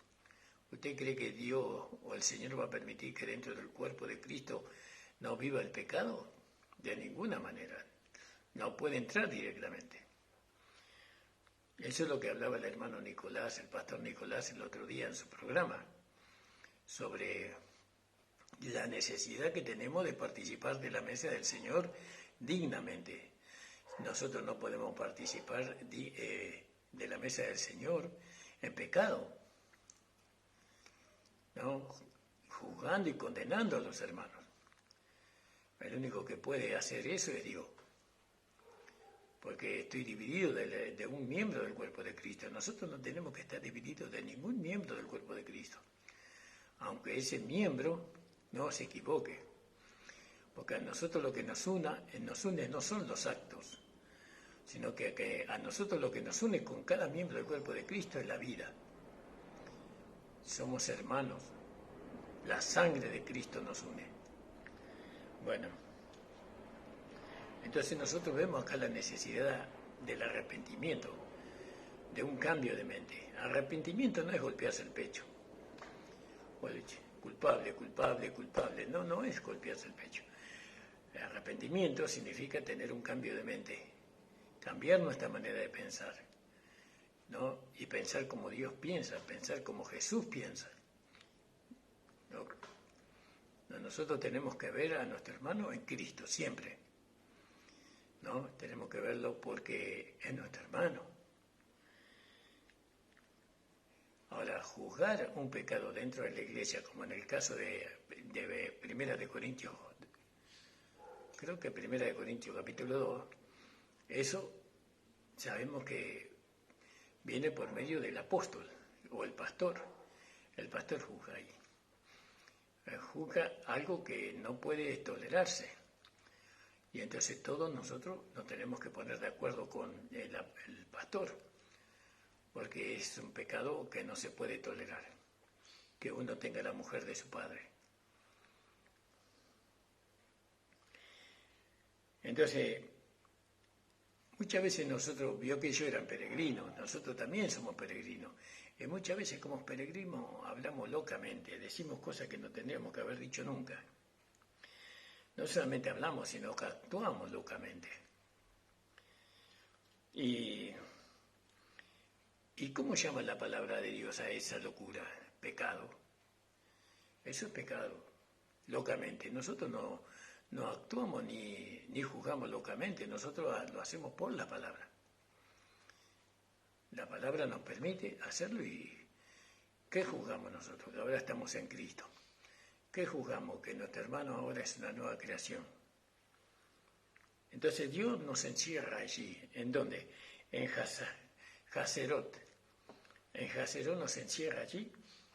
¿Usted cree que Dios o el Señor va a permitir que dentro del cuerpo de Cristo no viva el pecado? De ninguna manera. No puede entrar directamente. Eso es lo que hablaba el hermano Nicolás, el pastor Nicolás, el otro día en su programa, sobre la necesidad que tenemos de participar de la mesa del Señor dignamente. Nosotros no podemos participar de la mesa del Señor en pecado, ¿no? Juzgando y condenando a los hermanos. El único que puede hacer eso es Dios, porque estoy dividido de un miembro del cuerpo de Cristo. Nosotros no tenemos que estar divididos de ningún miembro del cuerpo de Cristo, aunque ese miembro no se equivoque, porque a nosotros lo que nos une no son los actos, sino que a nosotros lo que nos une con cada miembro del cuerpo de Cristo es la vida. Somos hermanos, la sangre de Cristo nos une. Bueno, entonces nosotros vemos acá la necesidad del arrepentimiento, de un cambio de mente. Arrepentimiento no es golpearse el pecho. Culpable, culpable, culpable. No es golpearse el pecho. El arrepentimiento significa tener un cambio de mente, cambiar nuestra manera de pensar, ¿no? Y pensar como Dios piensa, pensar como Jesús piensa, ¿no? Nosotros tenemos que ver a nuestro hermano en Cristo siempre, ¿no? Tenemos que verlo porque es nuestro hermano. Ahora, juzgar un pecado dentro de la iglesia, como en el caso de Primera de Corintios, creo que Primera de Corintios capítulo 2, eso sabemos que viene por medio del apóstol o el pastor. El pastor juzga ahí. Juzga algo que no puede tolerarse. Y entonces todos nosotros nos tenemos que poner de acuerdo con el pastor, porque es un pecado que no se puede tolerar, que uno tenga la mujer de su padre. Entonces, muchas veces nosotros, vio que ellos eran peregrinos, nosotros también somos peregrinos. Y muchas veces como peregrinos hablamos locamente, decimos cosas que no tendríamos que haber dicho nunca. No solamente hablamos, sino que actuamos locamente. ¿Y cómo llama la palabra de Dios a esa locura? Pecado. Eso es pecado, locamente. Nosotros no actuamos ni juzgamos locamente, nosotros lo hacemos por la palabra. La palabra nos permite hacerlo. ¿Y qué juzgamos nosotros? Ahora estamos en Cristo. ¿Qué juzgamos? Que nuestro hermano ahora es una nueva creación. Entonces Dios nos encierra allí. ¿En dónde? En Hazerot. En Hazerot nos encierra allí,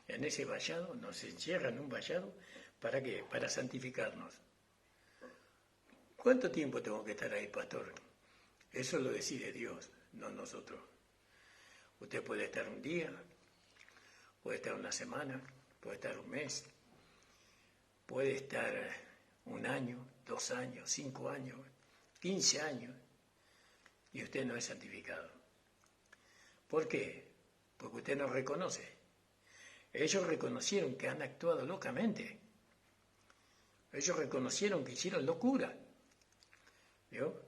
en ese vallado, nos encierra en un vallado. ¿Para qué? Para santificarnos. ¿Cuánto tiempo tengo que estar ahí, pastor? Eso lo decide Dios, no nosotros. Usted puede estar un día, puede estar una semana, puede estar un mes, puede estar un año, 2 años, 5 años, 15 años, y usted no es santificado. ¿Por qué? Porque usted no reconoce. Ellos reconocieron que han actuado locamente. Ellos reconocieron que hicieron locura. ¿Vio?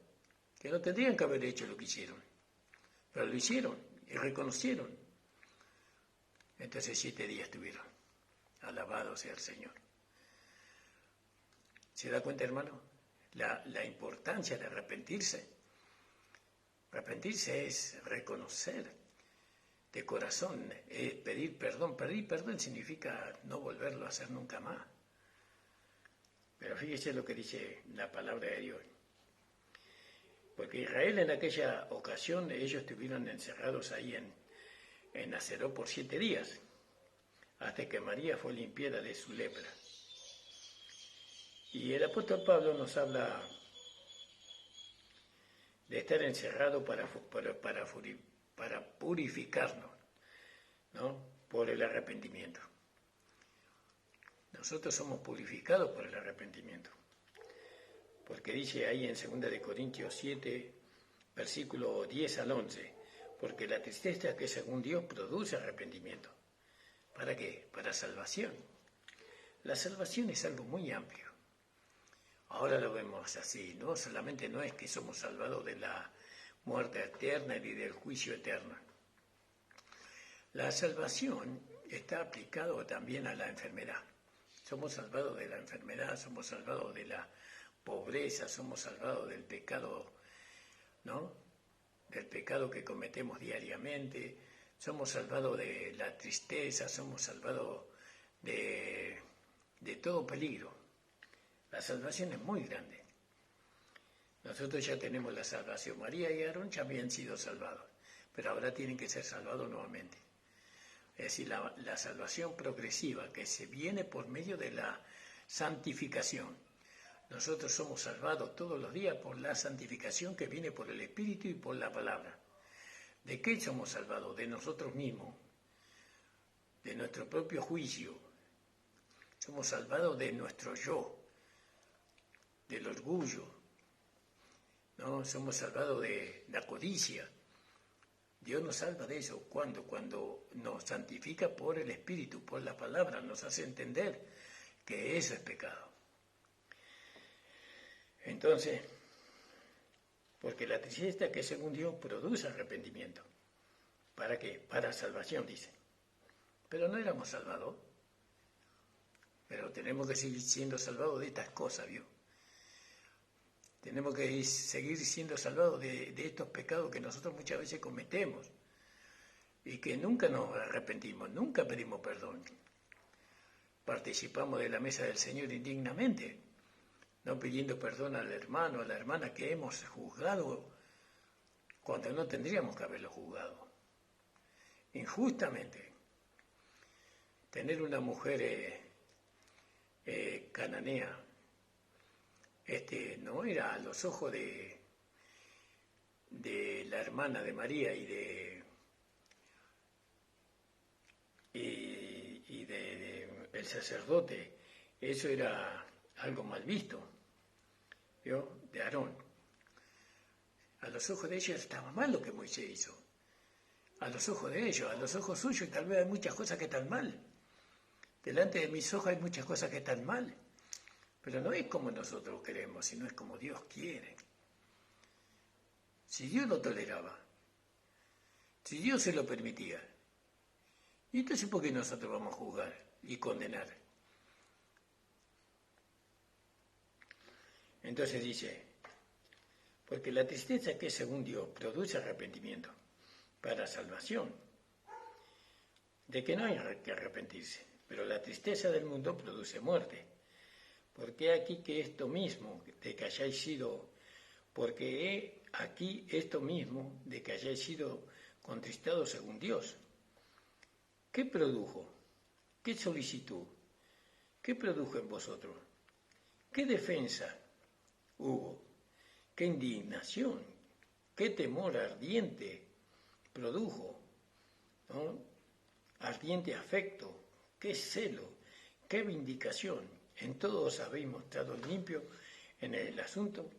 Que no tendrían que haber hecho lo que hicieron. Pero lo hicieron y reconocieron. Entonces 7 días tuvieron. Alabado sea el Señor. ¿Se da cuenta, hermano? La importancia de arrepentirse. Arrepentirse es reconocer de corazón, es pedir perdón. Pedir perdón significa no volverlo a hacer nunca más. Pero fíjese lo que dice la palabra de Dios. Porque Israel en aquella ocasión, ellos estuvieron encerrados ahí en Nazaret por 7 días, hasta que María fue limpiada de su lepra. Y el apóstol Pablo nos habla de estar encerrado para purificarnos, ¿no? Por el arrepentimiento. Nosotros somos purificados por el arrepentimiento. Porque dice ahí en 2 de Corintios 7, versículo 10 al 11, porque la tristeza que según Dios produce arrepentimiento. ¿Para qué? Para salvación. La salvación es algo muy amplio. Ahora lo vemos así, ¿no? Solamente no es que somos salvados de la muerte eterna ni del juicio eterno. La salvación está aplicada también a la enfermedad. Somos salvados de la enfermedad, somos salvados de la pobreza, somos salvados del pecado, ¿no? Del pecado que cometemos diariamente, somos salvados de la tristeza, somos salvados de todo peligro. La salvación es muy grande. Nosotros ya tenemos la salvación. María y Aarón ya habían sido salvados, pero ahora tienen que ser salvados nuevamente. Es decir, la salvación progresiva que se viene por medio de la santificación. Nosotros somos salvados todos los días por la santificación que viene por el Espíritu y por la palabra. ¿De qué somos salvados? De nosotros mismos, de nuestro propio juicio. Somos salvados de nuestro yo, del orgullo, ¿no? Somos salvados de la codicia. Dios nos salva de eso. ¿Cuándo? Cuando nos santifica por el Espíritu, por la palabra, nos hace entender que eso es pecado. Entonces, porque la tristeza que según Dios produce arrepentimiento. ¿Para qué? Para salvación, dice. Pero no éramos salvados. Pero tenemos que seguir siendo salvados de estas cosas, ¿vio? Tenemos que seguir siendo salvados de estos pecados que nosotros muchas veces cometemos y que nunca nos arrepentimos, nunca pedimos perdón. Participamos de la mesa del Señor indignamente, no pidiendo perdón al hermano, a la hermana que hemos juzgado cuando no tendríamos que haberlo juzgado. Injustamente. Tener una mujer cananea, no era a los ojos de la hermana de María y de el sacerdote, eso era algo mal visto, ¿vio? De Aarón. A los ojos de ellos estaba mal lo que Moisés hizo. A los ojos de ellos, a los ojos suyos, tal vez hay muchas cosas que están mal. Delante de mis ojos hay muchas cosas que están mal. Pero no es como nosotros queremos, sino es como Dios quiere. Si Dios lo toleraba, si Dios se lo permitía, ¿y entonces por qué nosotros vamos a juzgar y condenar? Entonces dice, porque la tristeza que según Dios produce arrepentimiento para salvación, de que no hay que arrepentirse, pero la tristeza del mundo produce muerte. Porque aquí que esto mismo de que hayáis sido, porque he aquí esto mismo de que hayáis sido contristados según Dios. ¿Qué produjo? ¿Qué solicitud? ¿Qué produjo en vosotros? ¿Qué defensa hubo? ¿Qué indignación? ¿Qué temor ardiente produjo? ¿No? Ardiente afecto, qué celo, qué vindicación. En todo os habéis mostrado limpio en el asunto,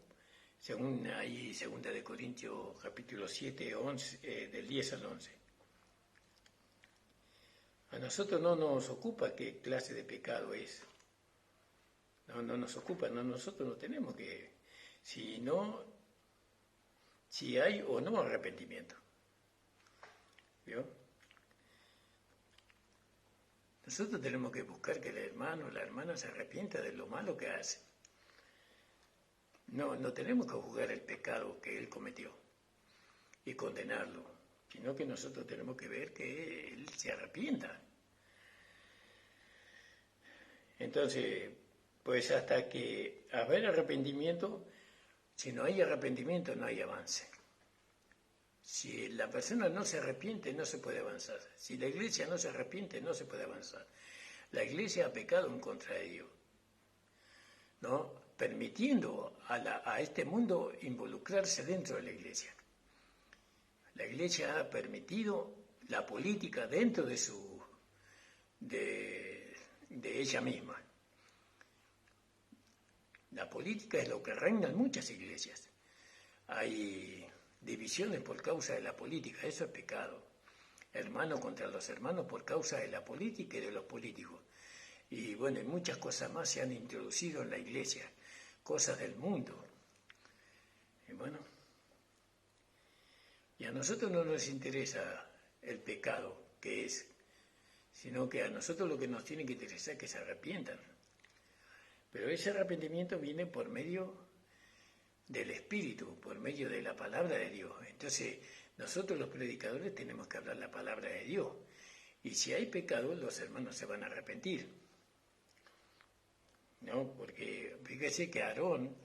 según ahí 2 de Corintios capítulo 7, 11, del 10 al 11. A nosotros no nos ocupa qué clase de pecado es. No nos ocupa, nosotros no tenemos que, si hay o no arrepentimiento. ¿Vio? Nosotros tenemos que buscar que el hermano o la hermana se arrepienta de lo malo que hace. No tenemos que juzgar el pecado que él cometió y condenarlo, sino que nosotros tenemos que ver que él se arrepienta. Entonces, Pues hasta que haber arrepentimiento, si no hay arrepentimiento no hay avance. Si la persona no se arrepiente, no se puede avanzar. Si la iglesia no se arrepiente, no se puede avanzar. La iglesia ha pecado en contra de Dios, ¿no? Permitiendo a este mundo involucrarse dentro de la iglesia. La iglesia ha permitido la política dentro de ella misma. La política es lo que reina en muchas iglesias. Hay divisiones por causa de la política, eso es pecado. Hermanos contra los hermanos por causa de la política y de los políticos. Y bueno, muchas cosas más se han introducido en la iglesia, cosas del mundo. Y bueno, y a nosotros no nos interesa el pecado que es, sino que a nosotros lo que nos tiene que interesar es que se arrepientan. Pero ese arrepentimiento viene por medio del Espíritu, por medio de la palabra de Dios. Entonces, nosotros los predicadores tenemos que hablar la palabra de Dios. Y si hay pecado, los hermanos se van a arrepentir. ¿No? Porque fíjese que Aarón,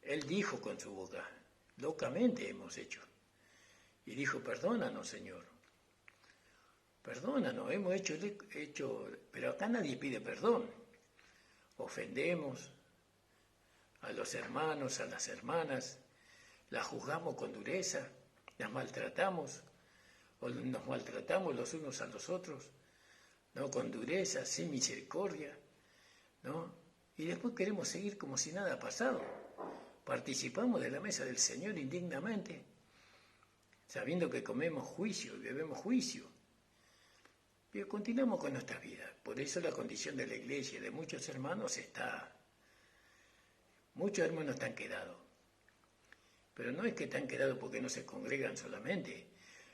él dijo con su boca, locamente hemos hecho. Y dijo, perdónanos, Señor. Perdónanos, hemos hecho, pero acá nadie pide perdón. Ofendemos a los hermanos, a las hermanas, las juzgamos con dureza, las maltratamos, o nos maltratamos los unos a los otros, ¿no? Con dureza, sin misericordia, ¿no? Y después queremos seguir como si nada ha pasado. Participamos de la mesa del Señor indignamente, sabiendo que comemos juicio y bebemos juicio. Pero continuamos con nuestras vidas. Por eso la condición de la iglesia y de muchos hermanos está... Muchos hermanos están quedados. Pero no es que están quedados porque no se congregan solamente,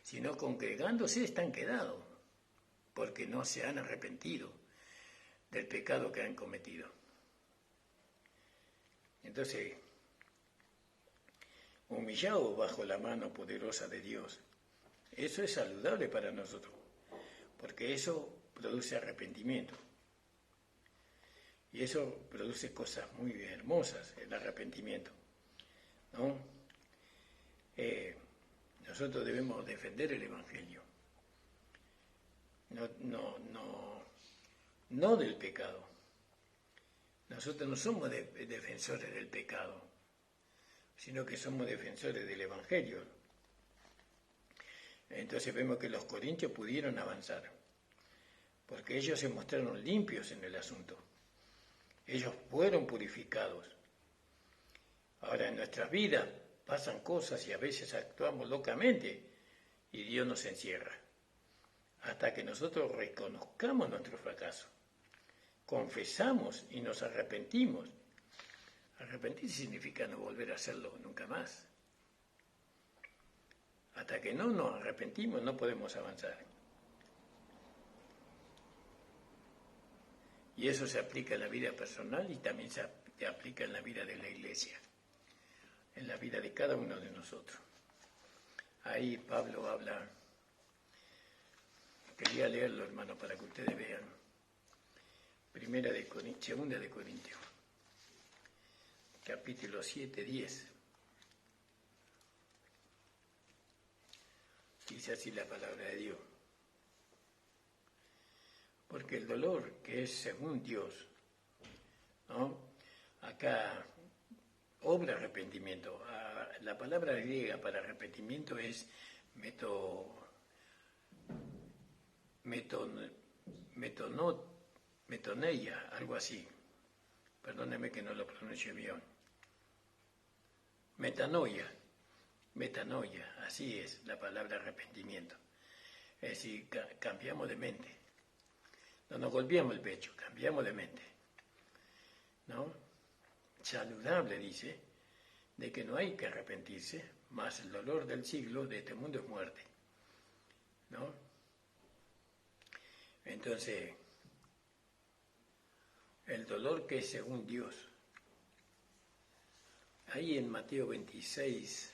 sino congregándose están quedados, porque no se han arrepentido del pecado que han cometido. Entonces, humillados bajo la mano poderosa de Dios, eso es saludable para nosotros, porque eso produce arrepentimiento. Y eso produce cosas muy hermosas, el arrepentimiento, ¿no? Nosotros debemos defender el Evangelio, no del pecado. Nosotros no somos defensores del pecado, sino que somos defensores del Evangelio. Entonces vemos que los corintios pudieron avanzar, porque ellos se mostraron limpios en el asunto. Ellos fueron purificados. Ahora en nuestras vidas pasan cosas y a veces actuamos locamente y Dios nos encierra. Hasta que nosotros reconozcamos nuestro fracaso, confesamos y nos arrepentimos. Arrepentir significa no volver a hacerlo nunca más. Hasta que no nos arrepentimos no podemos avanzar. Y eso se aplica en la vida personal y también se aplica en la vida de la iglesia, en la vida de cada uno de nosotros. Ahí Pablo habla, quería leerlo, hermano, para que ustedes vean. Segunda de Corintios, capítulo 7, 10. Dice así la palabra de Dios. Porque el dolor que es según Dios, ¿no? Acá obra arrepentimiento. La palabra griega para arrepentimiento es metoneia, algo así. Perdóneme que no lo pronuncie bien. Metanoia, así es la palabra arrepentimiento. Es decir, cambiamos de mente. No nos golpeamos el pecho, cambiamos de mente, ¿no? Saludable, dice, de que no hay que arrepentirse, mas el dolor del siglo de este mundo es muerte, ¿no? Entonces, el dolor que es según Dios, ahí en Mateo 26,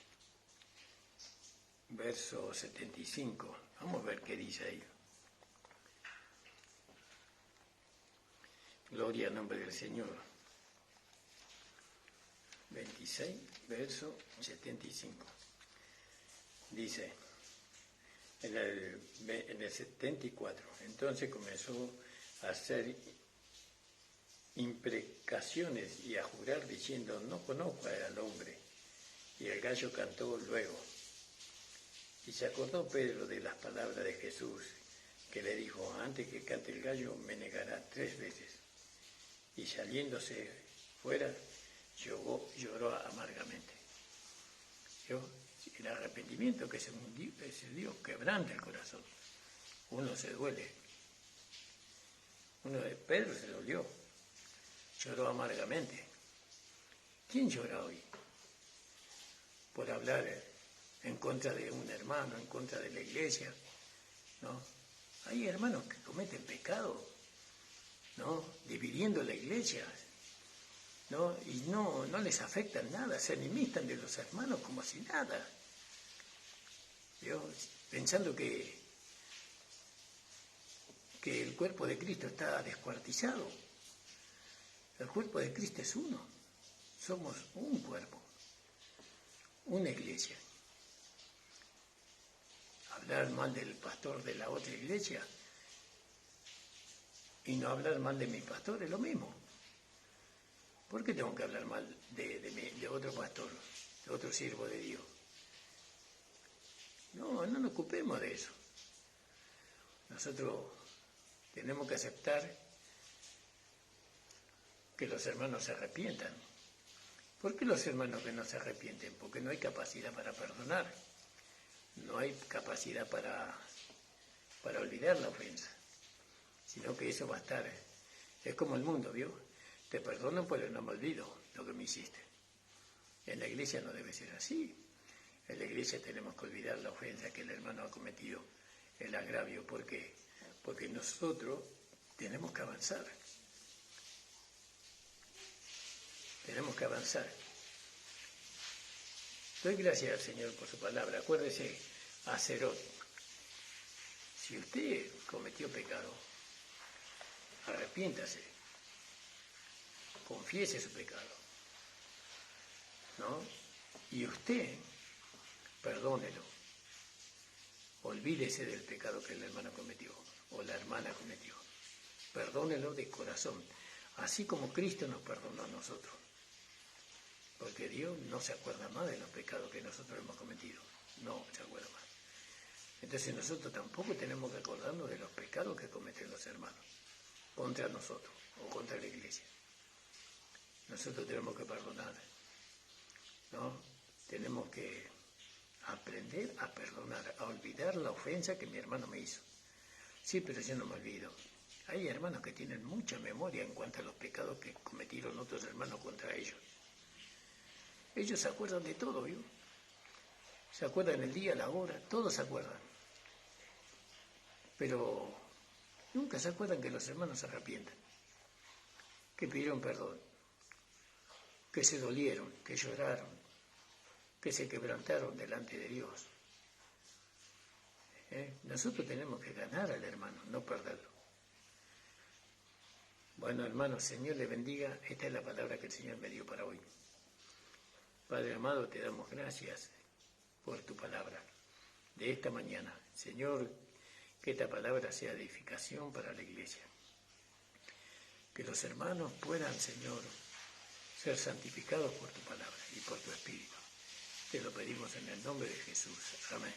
verso 75, vamos a ver qué dice ahí. Gloria al nombre del Señor. 26, verso 75. Dice, en el 74, entonces comenzó a hacer imprecaciones y a jurar diciendo, no conozco al hombre. Y el gallo cantó luego. Y se acordó Pedro de las palabras de Jesús, que le dijo, antes que cante el gallo me negará 3 veces. Y saliéndose fuera, lloró amargamente. El arrepentimiento que se Dios quebranta el corazón. Uno se duele. Pedro se dolió. Lloró amargamente. ¿Quién llora hoy? Por hablar en contra de un hermano, en contra de la iglesia, ¿no? Hay hermanos que cometen pecado, ¿no? Dividiendo la iglesia, ¿no? Y no les afecta nada, se enemistan de los hermanos como si nada. Pensando que el cuerpo de Cristo está descuartizado. El cuerpo de Cristo es uno. Somos un cuerpo, una iglesia. Hablar mal del pastor de la otra iglesia y no hablar mal de mi pastor es lo mismo. ¿Por qué tengo que hablar mal de otro pastor, de otro siervo de Dios? No nos ocupemos de eso. Nosotros tenemos que aceptar que los hermanos se arrepientan. ¿Por qué los hermanos que no se arrepienten? Porque no hay capacidad para perdonar. No hay capacidad para olvidar la ofensa. Sino que eso va a estar. Es como el mundo, ¿vio? Te perdono, pero no me olvido lo que me hiciste. En la iglesia no debe ser así. En la iglesia tenemos que olvidar la ofensa que el hermano ha cometido, el agravio. ¿Por qué? Porque nosotros tenemos que avanzar. Tenemos que avanzar. Doy gracias al Señor por su palabra. Acuérdese, Acerot. Si usted cometió pecado, arrepiéntase. Confiese su pecado. ¿No? Y usted, perdónelo. Olvídese del pecado que el hermano cometió o la hermana cometió. Perdónelo de corazón. Así como Cristo nos perdonó a nosotros. Porque Dios no se acuerda más de los pecados que nosotros hemos cometido. No se acuerda más. Entonces nosotros tampoco tenemos que acordarnos de los pecados que cometen los hermanos contra nosotros o contra la iglesia. Nosotros tenemos que perdonar, ¿no? Tenemos que aprender a perdonar, a olvidar la ofensa que mi hermano me hizo. Sí, pero yo no me olvido. Hay hermanos que tienen mucha memoria en cuanto a los pecados que cometieron otros hermanos contra ellos. Ellos se acuerdan de todo, ¿vio? Se acuerdan el día, la hora, todos se acuerdan. Pero nunca se acuerdan que los hermanos se arrepientan, que pidieron perdón, que se dolieron, que lloraron, que se quebrantaron delante de Dios. Nosotros tenemos que ganar al hermano, no perderlo. Bueno, hermanos, Señor le bendiga. Esta es la palabra que el Señor me dio para hoy. Padre amado, te damos gracias por tu palabra de esta mañana. Señor, que esta palabra sea edificación para la iglesia. Que los hermanos puedan, Señor, ser santificados por tu palabra y por tu Espíritu. Te lo pedimos en el nombre de Jesús. Amén.